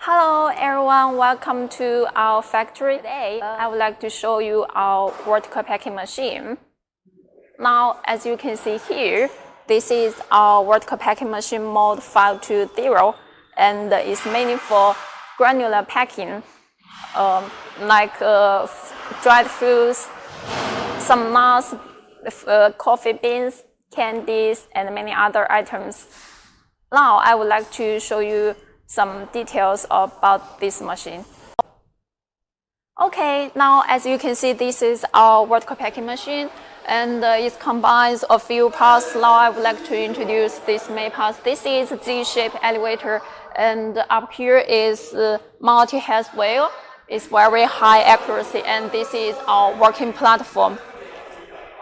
Hello everyone, welcome to our factory. Today, I would like to show you our vertical packing machine. Now, as you can see here, this is our vertical packing machine mode 520, and it's mainly for granular packing, like dried fruits, some nuts, coffee beans, candies, and many other items. Now, I would like to show you some details about this machine. Okay, now as you can see, this is our vertical packing machine, and it combines a few parts. Now I would like to introduce this main parts. This is Z-shaped elevator, and up here is multi-head wheel. It's very high accuracy, and this is our working platform.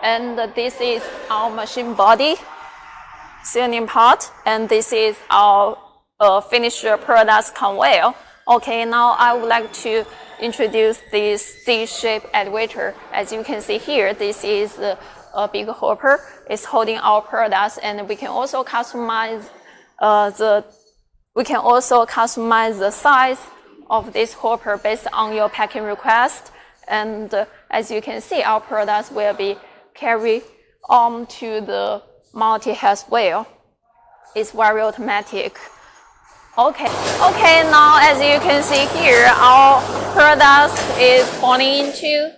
And this is our machine body, sealing part, and this is our finished products conveyor. Okay, now I would like to introduce this Z-shaped elevator. As you can see here, this is a big hopper. It's holding our products, and we can also customize the size of this hopper based on your packing request. And as you can see, our products will be carried onto the multi-head wheel. It's very automatic. Okay, now as you can see here, our product is falling into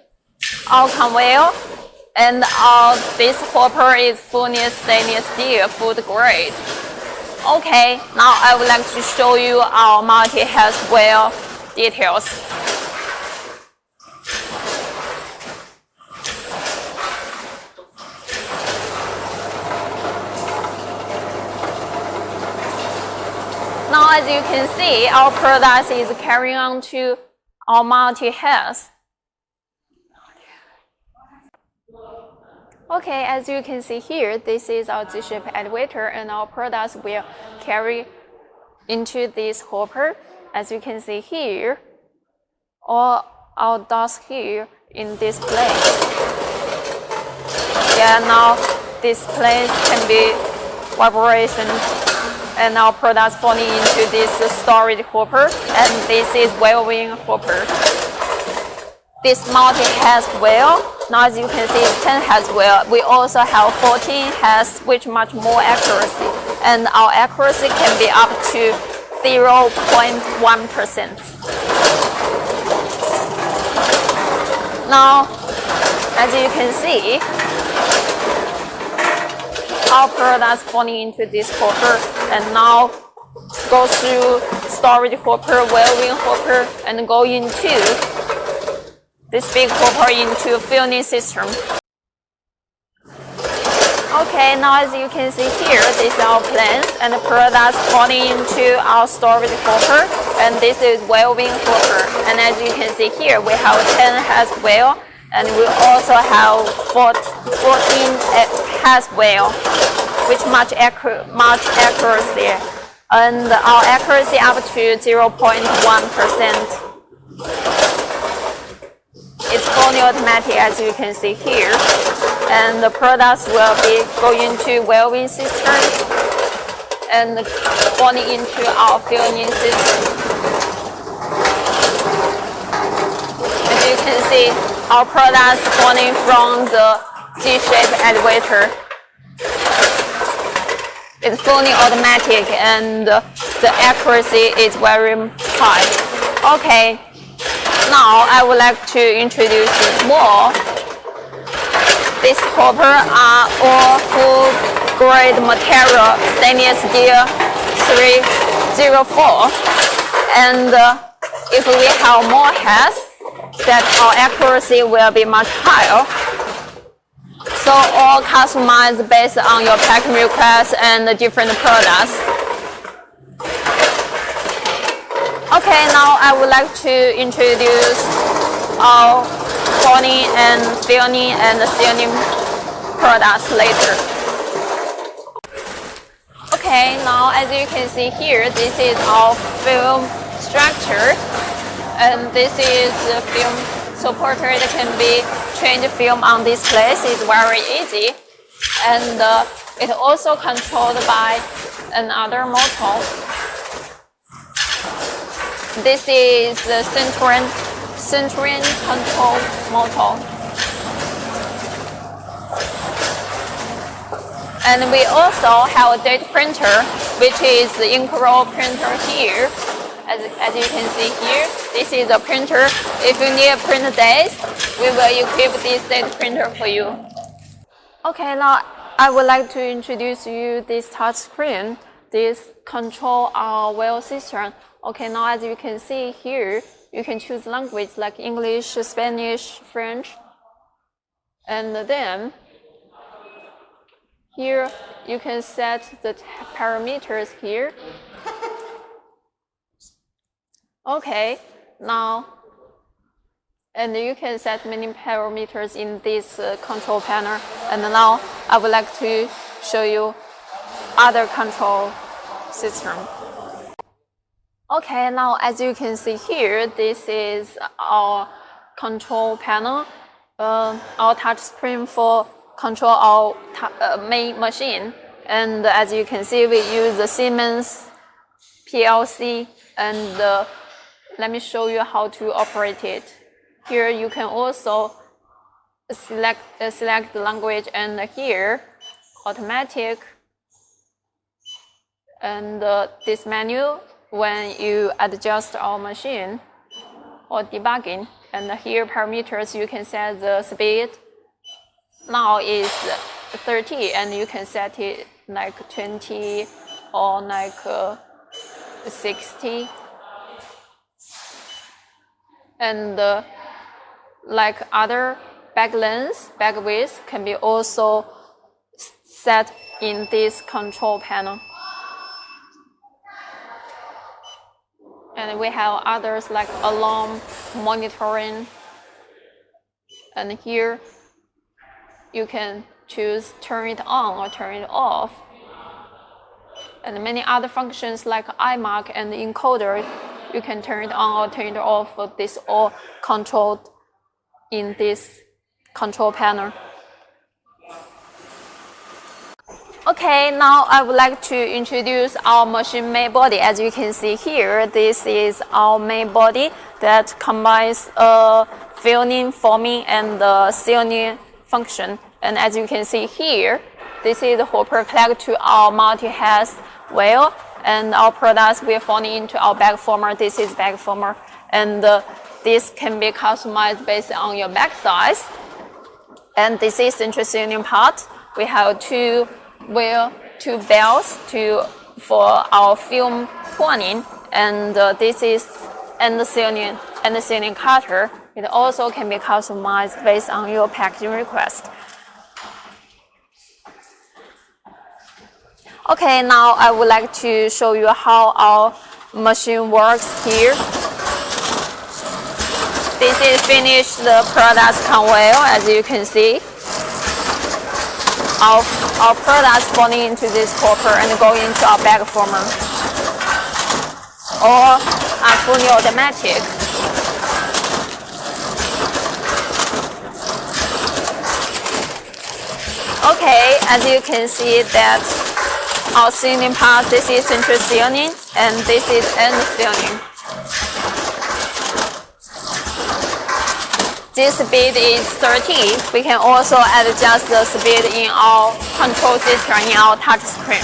our conveyor, and this hopper is fully stainless steel, food grade. Okay, now I would like to show you our multi-head wheel details. Now, as you can see, our product is carrying on to our multi-heads. Okay, as you can see here, this is our Z-shaped elevator, and our products will carry into this hopper. As you can see here, all our dust here in this place. Yeah, now this place can be vibration, and our products falling into this storage hopper, and this is wheel-wing hopper. This multi-head wheel, now as you can see, it's 10 heads wheel. We also have 14 heads, which much more accuracy, and our accuracy can be up to 0.1%. Now, as you can see, our products falling into this hopper, and now go through storage hopper, wheel-wing hopper, and go into this big hopper into filling system. Okay, now as you can see here, this is our plants, and the products falling into our storage hopper, and this is wheel-wing hopper. And as you can see here, we have 10 heads wheel, and we also have 14 heads wheel, which much accuracy, and our accuracy up to 0.1%. It's fully automatic, as you can see here, and the products will be going to wheel-wing system and falling into our filling system. As you can see, our products falling from the Z-shaped elevator. It's fully automatic, and the accuracy is very high. Okay, now I would like to introduce more. This hopper are all full grade material, stainless steel 304. And if we have more heads, that our accuracy will be much higher. So all customized based on your packing requests and the different products. Okay, now I would like to introduce our folding and filling and sealing products later. Okay, now as you can see here, this is our film structure, and this is the film supporter that can be change film on this place. Is very easy, and it also controlled by another motor. this is the centering control motor. And we also have a data printer, which is the ink-roll printer here. As you can see here, this is a printer. If you need a print dates, we will equip this data printer for you. Okay, now I would like to introduce you this touch screen. This control our wheel system. Okay, now as you can see here, you can choose language like English, Spanish, French, and then here you can set the parameters here. Okay, now, and you can set many parameters in this control panel. And now I would like to show you other control system. Okay, now as you can see here, this is our control panel, our touch screen for control our main machine. And as you can see, we use the Siemens PLC, and let me show you how to operate it. Here you can also select the language, and here automatic, and this menu when you adjust our machine or debugging. And here parameters, you can set the speed. Now is 30, and you can set it like 20 or like 60. And like other back length, back width can be also set in this control panel. And we have others like alarm monitoring. And here you can choose turn it on or turn it off. And many other functions like iMark and encoder, you can turn it on or turn it off. This all controlled in this control panel. Okay, now I would like to introduce our machine main body. As you can see here, this is our main body that combines filling, forming, and sealing function. And as you can see here, this is the hopper plug to our multi-head wheel, and our products will fall into our bag former. This is bag former, and this can be customized based on your bag size. And this is central sealing part. We have two belts for our film pulling, and this is end sealing cutter. It also can be customized based on your packaging request. Okay, now I would like to show you how our machine works here. This is finished the products conveyor. As you can see, our products falling into this hopper and go into our bag former, or are fully automatic. Okay, as you can see that our sealing part, this is central sealing, and this is end sealing. This speed is 30. We can also adjust the speed in our control system in our touch screen.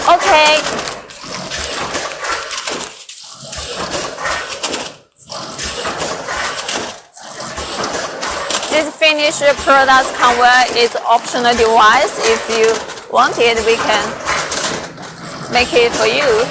Okay. This finished product conveyor is optional device. If you want it, we can make it for you.